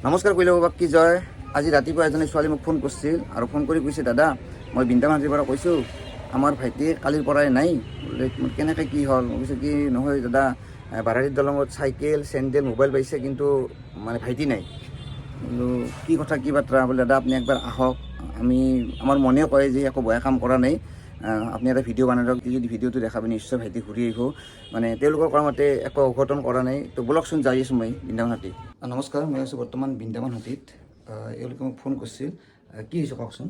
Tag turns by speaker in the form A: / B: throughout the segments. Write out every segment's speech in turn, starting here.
A: নমস্কাৰ কৰিলে বাবাক কি জয়। আজি ৰাতিপুৱা এজনী ছোৱালী মোক ফোন কৰিছিল আৰু ফোন কৰি কৈছে, দাদা মই বৃন্দাবনজিৰ পৰা কৈছোঁ, আমাৰ ভাইটি কালিৰ পৰাই নাই। কেনেকৈ কি হ'ল? মই কৈছোঁ কি নহয় দাদা, বাৰাৰীৰ দলঙত চাইকেল, চেণ্ডেল, মোবাইল পাইছে, কিন্তু মানে ভাইটি নাই। বোলো কি কথা, কি বাৰ্তা? বোলে দাদা আপুনি একবাৰ আহক, আমাৰ মনে কয় যে একো বেয়া কাম কৰা নাই, আপুনি এটা ভিডিঅ' বনাই দিয়ক, যদি ভিডিঅ'টো দেখা পাই নিশ্চয় ভাইটি ঘূৰি আহিব, মানে তেওঁলোকৰ কৰা মতে একো অঘটন কৰা নাই। তো বলকচোন যাই আছোঁ মই বৃন্দাবন হাটী। নমস্কাৰ, মই আছোঁ বৰ্তমান বৃন্দাবন হাটীত। এওঁলোকে মোক ফোন কৰিছিল, কি হৈছে কওকচোন।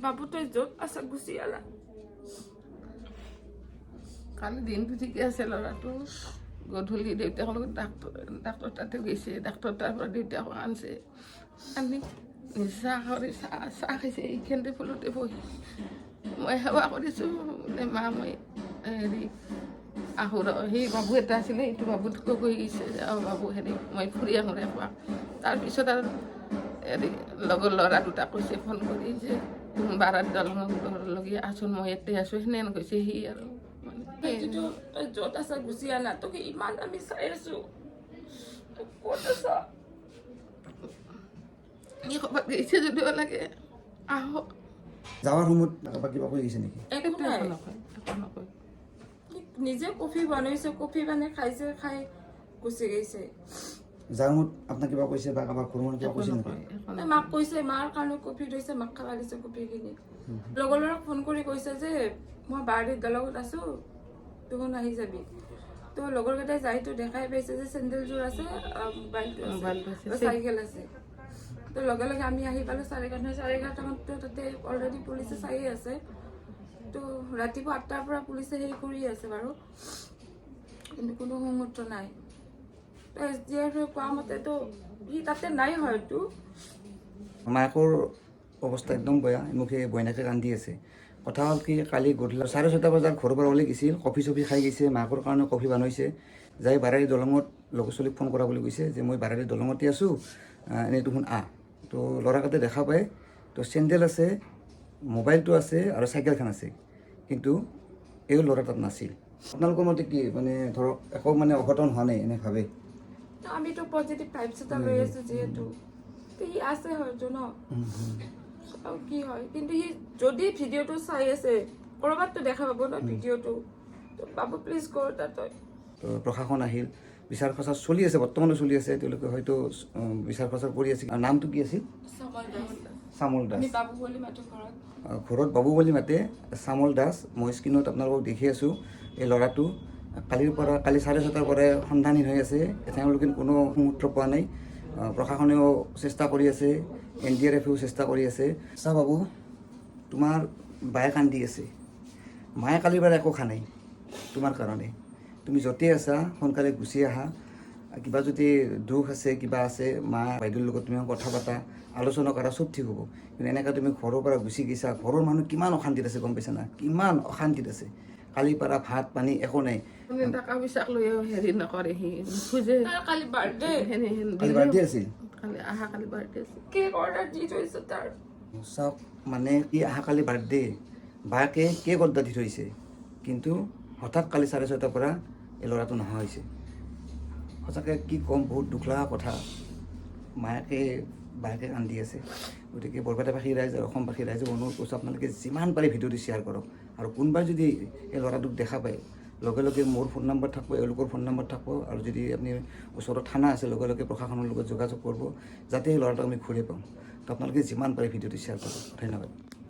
B: বাবু তই য'ত আছা গুচি আলা। কালি দিনটো ঠিকে আছে, ল'ৰাটো গধূলি দেউতাকৰ লগত ডাক্তৰ তাতে গৈছে, ডাক্তৰ তাৰ পৰা দেউতাকক আনিছে, আনি চাহ কৰি চাহ খাইছে, এইখিনিতে ফুলতে বহি মই সেৱা কৰিছোঁ। মা মই হেৰি আহোঁ সেই বাবু এটা আছিলে, সেইটো বাবুতকৈ কৈ গৈছে যে বাবু হেৰি মই ফুৰি আহোঁ একবাৰ। তাৰপিছত আৰু হেৰি লগৰ ল'ৰা দুটা কৈছে ফোন কৰি যে বাৰাত দলঙলৈকে আছোন, মই ইয়াতে আছোঁ, সেনেহেন কৈছে সি। আৰু তই য'ত আছা গুচি আনা, তোক ইমান আমি চাই আছো, ক'ত আছা? ই ক'ৰবাত গৈছে যদিও লাগে আহক।
A: যাৱাৰ সময়ত কিবা কৰি গৈছে নেকি?
B: একো নকয়। নিজে কফি বনাইছে, কফি বনাই খাইছে, খাই গুচি গৈছে।
A: যাৰ সময়ত আপোনাক কিবা কৈছে বা কাৰোবাৰ ঘৰৰ মানুহ কিবা কৈছে নেকি?
B: মাক কৈছে, মাৰ কাৰণে কফি থৈছে, মাক খাব দিছে কফিখিনি। লগৰ ল'ৰাক ফোন কৰি কৈছে যে মই বাৰাৰীৰ দলঙত আছোঁ, তুহোন আহি যাবি। তো লগৰকেইটাই যাইতো দেখাই পাইছে যে চেণ্ডেলযোৰ আছে, মোবাইলটো আছে, চাইকেল আছে। তো লগে লগে আমি আহি পালোঁ 11:30 তাতে অলৰেডি পুলিচে চায়ে আছে। তো ৰাতিপুৱা 8টাৰ পৰা পুলিচে হেৰি কৰি আছে বাৰু, কিন্তু কোনো সংগত নাই। তো SDF কোৱা মতেতো সি তাতে নাই হয়তো।
A: মাকৰ অৱস্থা একদম বেয়া, মুখে বইনাকে কান্দি আছে। কথা হ'ল কি, কালি গধূলি 6:30 বজাত ঘৰৰ পৰা ওলাই গৈছিল, কফি চফি খাই গৈছে, মাকৰ কাৰণে কফি বনাইছে, যাই বাৰাৰী দলঙত লগৰ ছোৱালীক ফোন কৰা বুলি কৈছে যে মই বাৰাৰী দলঙতে আছোঁ, এনেই দেখোন তো ল'ৰাকেইটা দেখা পায়, তো চেণ্ডেল আছে, মোবাইলটো আছে আৰু চাইকেলখন আছে, কিন্তু এই ল'ৰা তাত নাছিল। আপোনালোকৰ মতে কি, মানে ধৰক একো মানে অঘটন হোৱা নাই এনে ভাবে?
B: আমিতো পজিটিভ টাইপছ এটা লৈ আছোঁ যিহেতু, সি আছে হয়তো ন, কি হয়। কিন্তু সি যদি ভিডিঅ'টো চাই আছে, ক'ৰবাততো দেখা পাব ন ভিডিঅ'টো। তো বাবু প্লিজ কৰ তাত।
A: তো প্ৰশাসন আহিল, বিচাৰ খোচাৰ চলি আছে, বৰ্তমানো চলি আছে, তেওঁলোকে হয়তো বিচাৰ খোচাৰ কৰি আছে। আৰু নামটো কি আছিল? চামল দাস। ঘৰত বাবু বুলি মাতে, চামল দাস। মই স্ক্ৰীণত আপোনালোকক দেখি আছোঁ। এই ল'ৰাটো কালি 6:30 পৰাই সন্ধানহীন হৈ আছে, তেওঁলোকে কোনো সূত্ৰ পোৱা নাই। প্ৰশাসনেও চেষ্টা কৰি আছে, NDRFেও চেষ্টা কৰি আছে। চা বাবু, তোমাৰ বায়ে কান্দি আছে, মায়ে কালিৰ পৰা একো খোৱা নাই তোমাৰ কাৰণে। তুমি য'তেই আছা সোনকালে গুচি আহা। কিবা যদি দুখ আছে, কিবা আছে, মা বাইদেউৰ লগত তুমি কথা পাতা, আলোচনা কৰা, চব ঠিক হ'ব। কিন্তু এনেকৈ তুমি ঘৰৰ পৰা গুচি গৈছা, ঘৰৰ মানুহ কিমান অশান্তিত আছে গম পাইছা না, কিমান অশান্তিত আছে। কালিৰ পৰা ভাত পানী একো নাই।
B: টকা পইচাক লৈ হেৰি নকৰে, সি নোখোজে। কালি বাৰ্থডে
A: আছিল,
B: কালি বাৰ্থডে কেক অৰ্ডাৰ দি থৈছে তাৰ।
A: চাওক, মানে কি অহাকালি বাৰ্থডে, বায়েকে কেক অৰ্ডাৰ দি থৈছে, কিন্তু হঠাৎ কালি 6:30 পৰা এই ল'ৰাটো নোহোৱা হৈছে। সঁচাকৈ কি ক'ম, বহুত দুখ লগা কথা। বায়েকে কান্দি আছে। গতিকে বৰপেটাবাসী ৰাইজ আৰু অসমবাসী ৰাইজক অনুৰোধ কৰিছোঁ, আপোনালোকে যিমান পাৰে ভিডিঅ'টো শ্বেয়াৰ কৰক। আৰু কোনোবাই যদি এই ল'ৰাটোক দেখা পায়, লগে লগে মোৰ ফোন নম্বৰ থাকিব, এওঁলোকৰ ফোন নম্বৰ থাকিব, আৰু যদি আপুনি ওচৰত থানা আছে, লগে লগে প্ৰশাসনৰ লগত যোগাযোগ কৰিব, যাতে এই ল'ৰাটোক আমি ঘূৰি পাওঁ। তো আপোনালোকে যিমান পাৰে ভিডিঅ'টো শ্বেয়াৰ কৰক। ধন্যবাদ।